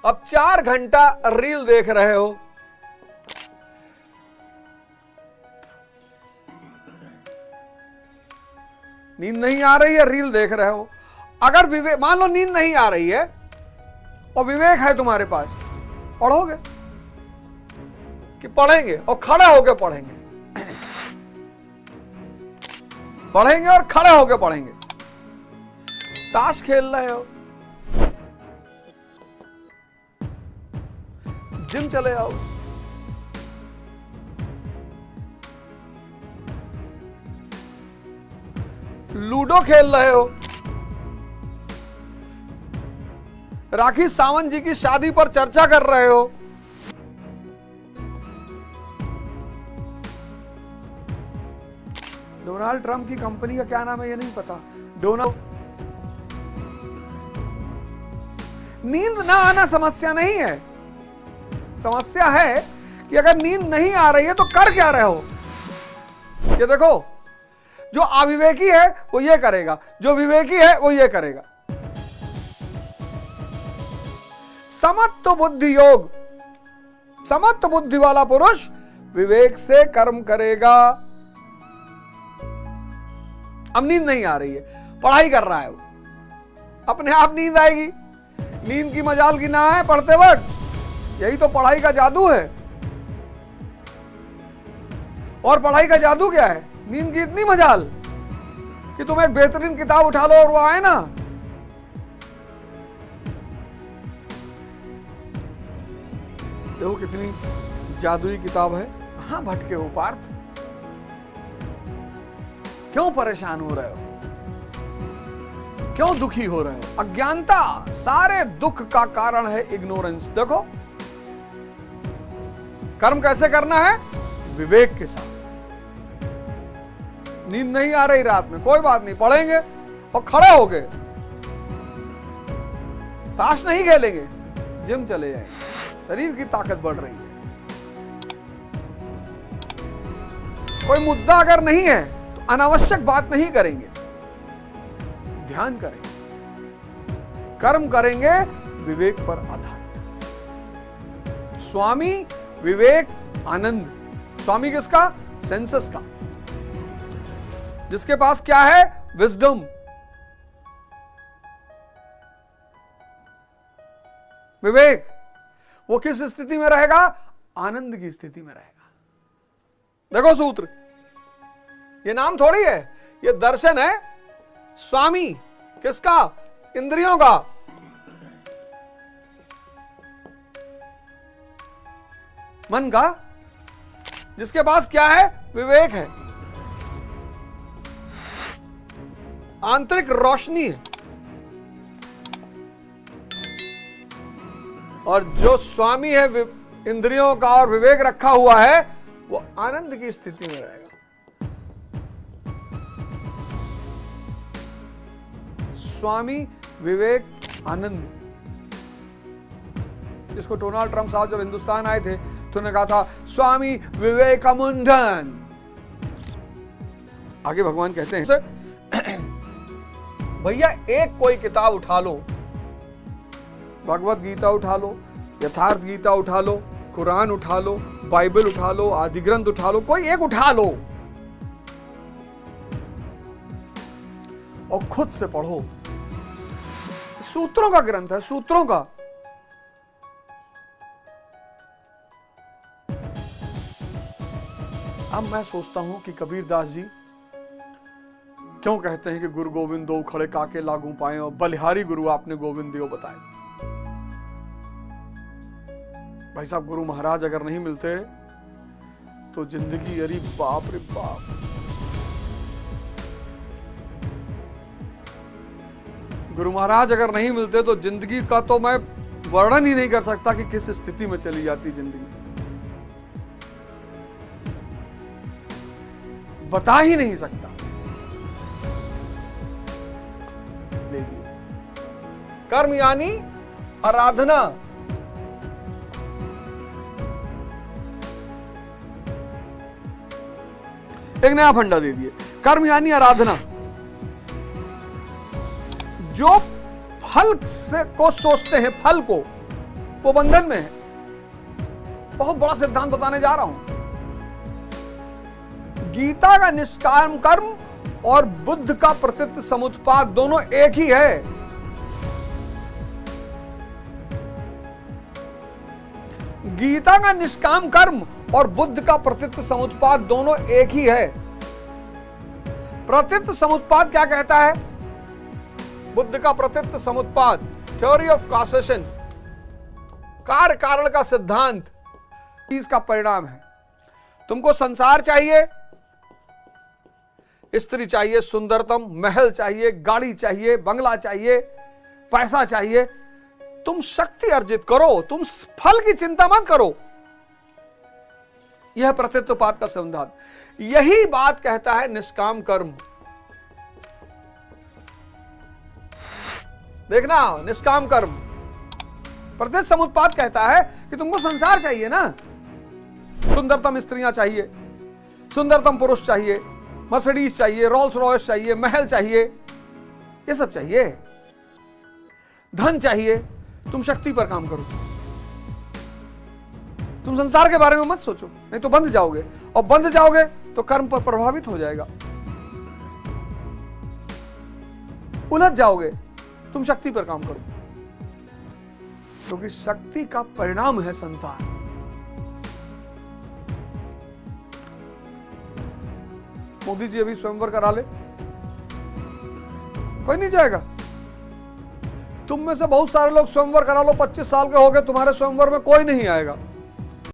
अब 4 घंटा रील देख रहे हो, नींद नहीं आ रही है, रील देख रहे हो। अगर विवेक, मान लो नींद नहीं आ रही है और विवेक है तुम्हारे पास, पढ़ोगे कि पढ़ेंगे और खड़े होके पढ़ेंगे? पढ़ेंगे और खड़े होके पढ़ेंगे। ताश खेल रहे हो, जिम चले आओ, लूडो खेल रहे हो, राखी सावंत जी की शादी पर चर्चा कर रहे हो, डोनाल्ड ट्रंप की कंपनी का क्या नाम है ये नहीं पता, डोनाल्ड। नींद ना आना समस्या नहीं है, समस्या है कि अगर नींद नहीं आ रही है तो कर क्या रहे हो। ये देखो, जो अविवेकी है वो ये करेगा, जो विवेकी है वो ये करेगा। समत्व बुद्धि योग, समत्व बुद्धि वाला पुरुष विवेक से कर्म करेगा। अब नींद नहीं आ रही है, पढ़ाई कर रहा है वो, अपने आप नींद आएगी। नींद की मजाल की ना है पढ़ते वक्त, यही तो पढ़ाई का जादू है। और पढ़ाई का जादू क्या है? नींद की इतनी मजाल कि तुम एक बेहतरीन किताब उठा लो और वो आए ना, देखो कितनी जादुई किताब है। कहां भटके हो पार्थ, क्यों परेशान हो रहे हो, क्यों दुखी हो रहे हो? अज्ञानता सारे दुख का कारण है, इग्नोरेंस। देखो कर्म कैसे करना है? विवेक के साथ। नींद नहीं आ रही रात में, कोई बात नहीं, पढ़ेंगे और खड़े हो गए। ताश नहीं खेलेंगे, जिम चले जाएंगे, शरीर की ताकत बढ़ रही है। कोई मुद्दा अगर नहीं है तो अनावश्यक बात नहीं करेंगे, ध्यान करेंगे, कर्म करेंगे विवेक पर आधारित। स्वामी विवेक आनंद, स्वामी किसका? सेंसस का, जिसके पास क्या है? विजडम। विवेक, वो किस स्थिति में रहेगा? आनंद की स्थिति में रहेगा। देखो सूत्र, ये नाम थोड़ी है, ये दर्शन है। स्वामी किसका? इंद्रियों का। मन का, जिसके पास क्या है? विवेक है, आंतरिक रोशनी है। और जो स्वामी है इंद्रियों का और विवेक रखा हुआ है, वो आनंद की स्थिति में रहेगा। स्वामी विवेक आनंद, जिसको डोनाल्ड ट्रंप साहब जब हिंदुस्तान आए थे तो उन्होंने कहा था स्वामी विवेकानंदन। आगे भगवान कहते हैं भैया एक कोई किताब उठा लो, भगवत गीता उठा लो, यथार्थ गीता उठा लो, कुरान उठा लो, बाइबल उठा लो, आदि ग्रंथ उठा लो, कोई एक उठा लो और खुद से पढ़ो। सूत्रों का ग्रंथ है, सूत्रों का। अब मैं सोचता हूं कि कबीरदास जी क्यों कहते हैं कि गुरु गोविंद दो खड़े काके लागू पाए और बलिहारी गुरु आपने गोविंद दियो बताए। भाई साहब, गुरु महाराज अगर नहीं मिलते तो जिंदगी, अरे बाप रे बाप, गुरु महाराज अगर नहीं मिलते तो जिंदगी का तो मैं वर्णन ही नहीं कर सकता कि किस स्थिति में चली जाती जिंदगी, बता ही नहीं सकता। कर्म यानी आराधना। एक नया फंडा दे दिए, कर्म यानी आराधना। जो फल से को सोचते हैं, फल को, वो बंधन में है। बहुत बड़ा सिद्धांत बताने जा रहा हूं। गीता का निष्काम कर्म और बुद्ध का प्रतीत समुत्पाद दोनों एक ही है। गीता का निष्काम कर्म और बुद्ध का प्रतीत समुत्पाद दोनों एक ही है। प्रतीत समुत्पाद क्या कहता है? बुद्ध का प्रतीत समुत्पाद, थ्योरी ऑफ कॉसेशन, कार्य कारण का सिद्धांत, चीज का परिणाम है। तुमको संसार चाहिए, स्त्री चाहिए, सुंदरतम महल चाहिए, गाड़ी चाहिए, बंगला चाहिए, पैसा चाहिए, तुम शक्ति अर्जित करो, तुम फल की चिंता मत करो। यह प्रतीतोपात का सिद्धांत। यही बात कहता है निष्काम कर्म। देखना, निष्काम कर्म। प्रतीत समुत्पाद कहता है कि तुमको संसार चाहिए ना, सुंदरतम स्त्रियां चाहिए, सुंदरतम पुरुष चाहिए, मर्सिडीज चाहिए, रोल्स रॉयस चाहिए, महल चाहिए, ये सब चाहिए, धन चाहिए। तुम शक्ति पर काम करो, तुम संसार के बारे में मत सोचो, नहीं तो बंध जाओगे, और बंध जाओगे तो कर्म पर प्रभावित हो जाएगा, उलझ जाओगे। तुम शक्ति पर काम करो, क्योंकि शक्ति का परिणाम है संसार। मोदी जी अभी स्वयंवर करा ले, कोई नहीं जाएगा। तुम में से बहुत सारे लोग स्वयंवर करा लो, 25 साल के हो गए, तुम्हारे स्वयंवर में कोई नहीं आएगा।